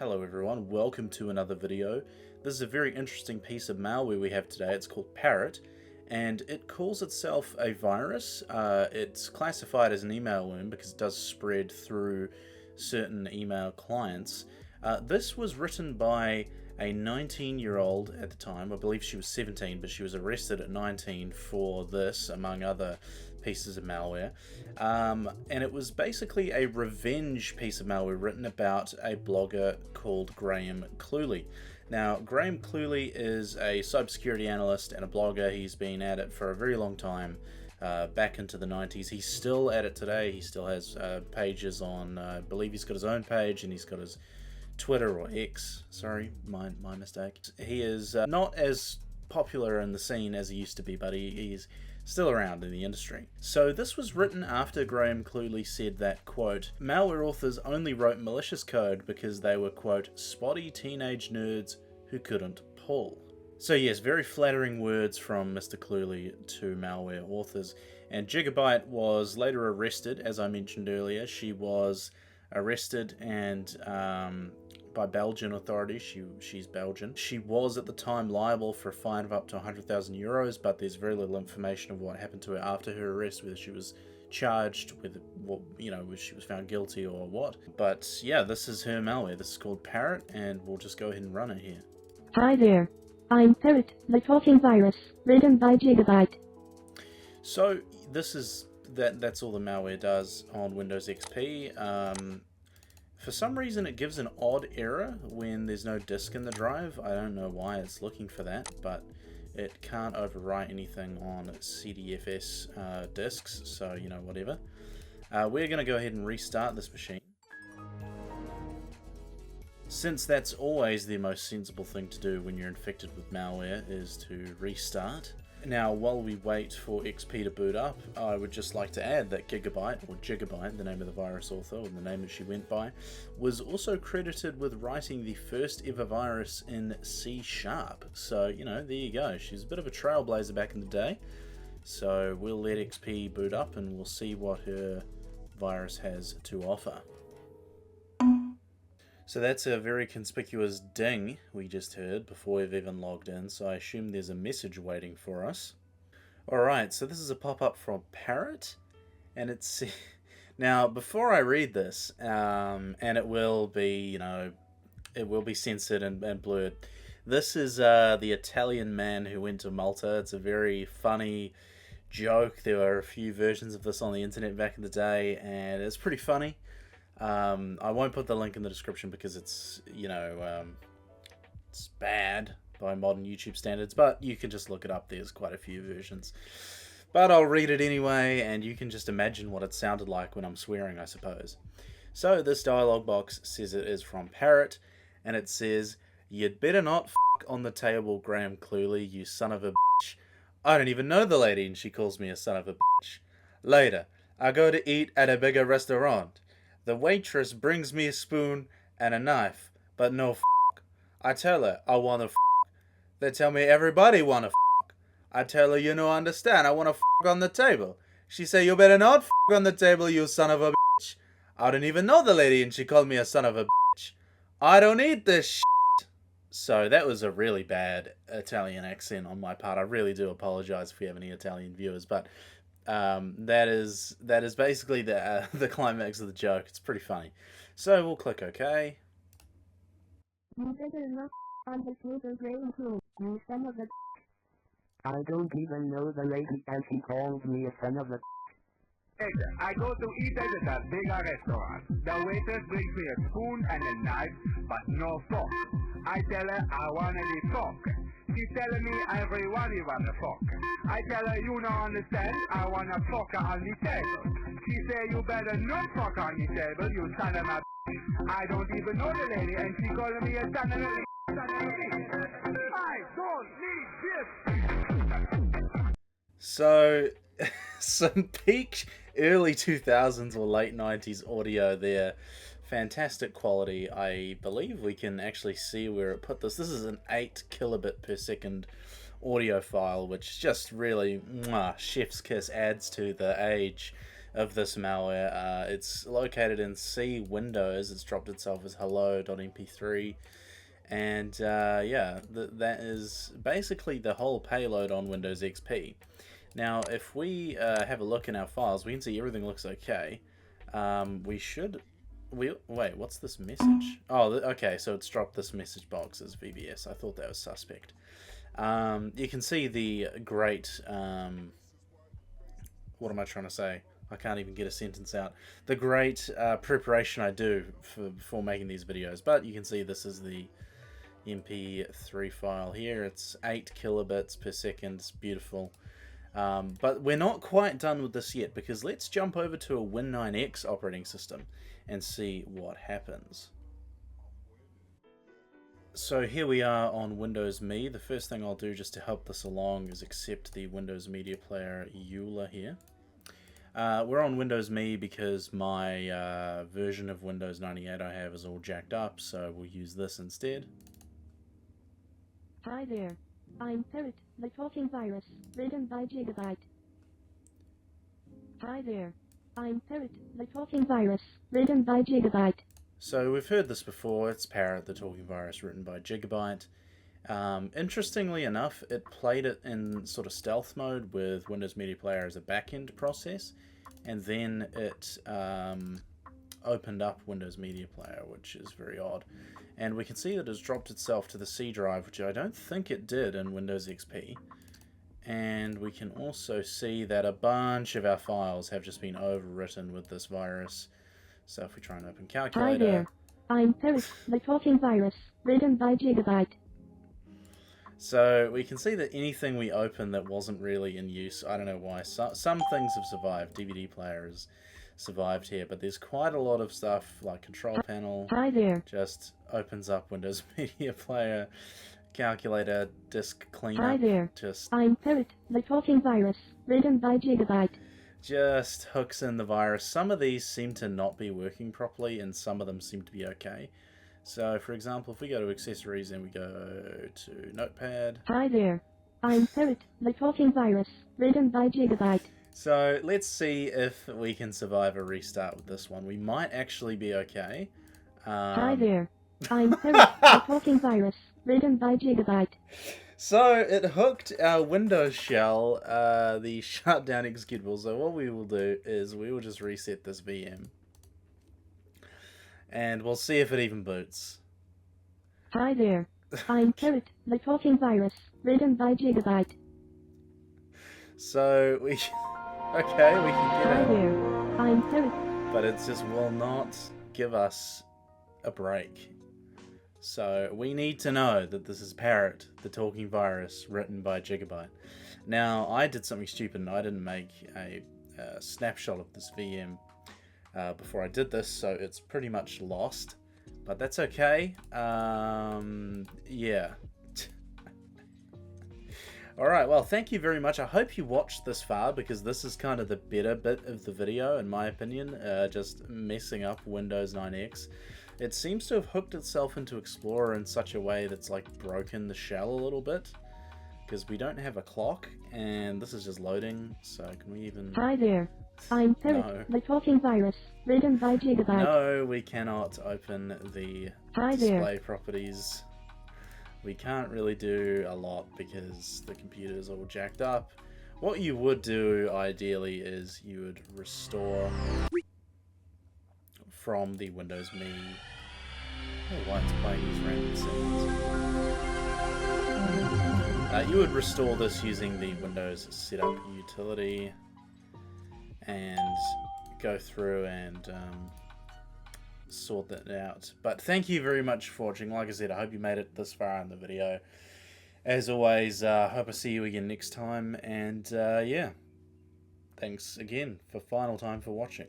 Hello everyone, welcome to another video. This is a very interesting piece of malware we have today. It's called Parrot, and it calls itself a virus. It's classified as an email worm because it does spread through certain email clients. This was written by a 19-year-old at the time. I believe she was 17, but she was arrested at 19 for this, among other pieces of malware. And it was basically a revenge piece of malware written about a blogger called Graham Cluley. Now, Graham Cluley is a cybersecurity analyst and a blogger. He's been at it for a very long time, back into the 90s. He's still at it today. He still has pages on, I believe he's got his own page, and he's got his Twitter or X. Sorry, my mistake. He is not as popular in the scene as he used to be, but he's still around in the industry. So this was written after Graham Cluley said that, quote, malware authors only wrote malicious code because they were, quote, spotty teenage nerds who couldn't pull. So yes, very flattering words from Mr. Cluley to malware authors. And Gigabyte was later arrested, as I mentioned earlier. She was arrested and by Belgian authorities. She's Belgian. She was at the time liable for a fine of up to 100,000 euros, but there's very little information of what happened to her after her arrest, whether she was charged with, whether she was found guilty or what. But yeah, this is her malware. This is called Parrot, and we'll just go ahead and run it here. Hi there. I'm Parrot, the talking virus, written by Gigabyte. So this is that's all the malware does on Windows XP. For some reason it gives an odd error when there's no disk in the drive. I don't know why it's looking for that, but it can't overwrite anything on CDFS disks, so whatever. We're going to go ahead and restart this machine, since that's always the most sensible thing to do when you're infected with malware, is to restart. Now, while we wait for XP to boot up, I would just like to add that Gigabyte, the name of the virus author, or the name that she went by, was also credited with writing the first ever virus in C#. So, there you go. She's a bit of a trailblazer back in the day. So we'll let XP boot up and we'll see what her virus has to offer. So that's a very conspicuous ding we just heard before we've even logged in, so I assume there's a message waiting for us. Alright, so this is a pop-up from Parrot, and it's... Now, before I read this, and it will be, it will be censored and blurred, this is the Italian man who went to Malta. It's a very funny joke. There were a few versions of this on the internet back in the day, and it's pretty funny. I won't put the link in the description because it's, it's bad by modern YouTube standards, but you can just look it up. There's quite a few versions. But I'll read it anyway, and you can just imagine what it sounded like when I'm swearing, I suppose. So this dialog box says it is from Parrot, and it says, "You'd better not f*** on the table, Graham Cluley, you son of a bitch. I don't even know the lady, and she calls me a son of a bitch. Later, I go to eat at a bigger restaurant. The waitress brings me a spoon and a knife, but no f***. I tell her I wanna f***. They tell me everybody wanna f***. I tell her you no understand, I wanna f*** on the table. She say you better not f*** on the table, you son of a bitch. I don't even know the lady and she called me a son of a bitch. I don't eat this shit." So that was a really bad Italian accent on my part. I really do apologize if we have any Italian viewers, but that is basically the climax of the joke. It's pretty funny. So we'll click OK. You better not on the table, Graham Cluley, you son of a... I don't even know the lady and she calls me a son of a... I go to eat at a bigger restaurant. The waitress brings me a spoon and a knife, but no fork. I tell her I want the fork. She telling me everybody want a fork. I tell her you don't understand, I want a fork on the table. She say you better not fork on the table, you son of a bitch. I don't even know the lady and she calling me a son of a bitch. I don't need this. So some peak early 2000s or late 90s audio there. Fantastic quality. I believe we can actually see where it put this. This is an 8 kilobit per second audio file, which just really chef's kiss, adds to the age of this malware. It's located in C Windows. It's dropped itself as hello.mp3. And yeah, that is basically the whole payload on Windows XP. Now, if we have a look in our files, we can see everything looks okay. Wait, what's this message? Oh, okay, so it's dropped this message box as VBS. I thought that was suspect. You can see the great, what am I trying to say? I can't even get a sentence out. The great preparation I do before making these videos. But you can see this is the MP3 file here. It's 8 kilobits per second. It's beautiful. But we're not quite done with this yet, because let's jump over to a Win9X operating system and see what happens. So here we are on Windows Me. The first thing I'll do just to help this along is accept the Windows Media Player EULA here. We're on Windows Me because my version of Windows 98 I have is all jacked up, so we'll use this instead. Hi there. I'm Parrot, the talking virus, written by Gigabyte. Hi there. I'm Parrot, the talking virus, written by Gigabyte. So we've heard this before. It's Parrot, the talking virus, written by Gigabyte. Interestingly enough, it played it in sort of stealth mode with Windows Media Player as a backend process, and then it opened up Windows Media Player, which is very odd. And we can see that it's dropped itself to the C drive, which I don't think it did in Windows XP. And we can also see that a bunch of our files have just been overwritten with this virus. So if we try and open Calculator... Hi there. I'm Parrot, the talking virus, written by Gigabyte. So we can see that anything we open that wasn't really in use, I don't know why, some things have survived. DVD player has survived here, but there's quite a lot of stuff like Control Panel. Hi there. Just opens up Windows Media Player, Calculator, Disk Cleanup. Hi there. Just I'm Parrot, the talking virus, written by Gigabyte. Just hooks in the virus. Some of these seem to not be working properly, and some of them seem to be okay. So, for example, if we go to Accessories and we go to Notepad. Hi there. I'm Parrot, the talking virus, written by Gigabyte. So, let's see if we can survive a restart with this one. We might actually be okay. Hi there. I'm Parrot, the talking virus, written by Gigabyte. So, it hooked our Windows shell, the shutdown executable. So what we will do is we will just reset this VM. And we'll see if it even boots. Hi there. I'm Parrot, the talking virus, written by Gigabyte. So, okay, we can get Hi it. there. I'm Parrot. But it just will not give us a break. So we need to know that this is Parrot, the talking virus, written by Gigabyte. Now, I did something stupid and I didn't make a snapshot of this VM before I did this, so it's pretty much lost. But that's okay. Yeah. Alright, well, thank you very much. I hope you watched this far, because this is kind of the better bit of the video, in my opinion. Just messing up Windows 9X. It seems to have hooked itself into Explorer in such a way that's like broken the shell a little bit, because we don't have a clock, and this is just loading, so can we even... Hi there. I'm Parrot, No. the talking virus, written by Gigabyte. No, we cannot open the Hi display there. properties. We can't really do a lot because the computer is all jacked up. What you would do, ideally, is you would restore from the Windows Me... Oh, why it's playing these random scenes. You would restore this using the Windows Setup utility and go through and sort that out. But thank you very much for watching. Like I said, I hope you made it this far in the video. As always, hope I see you again next time, and yeah, thanks again for final time for watching.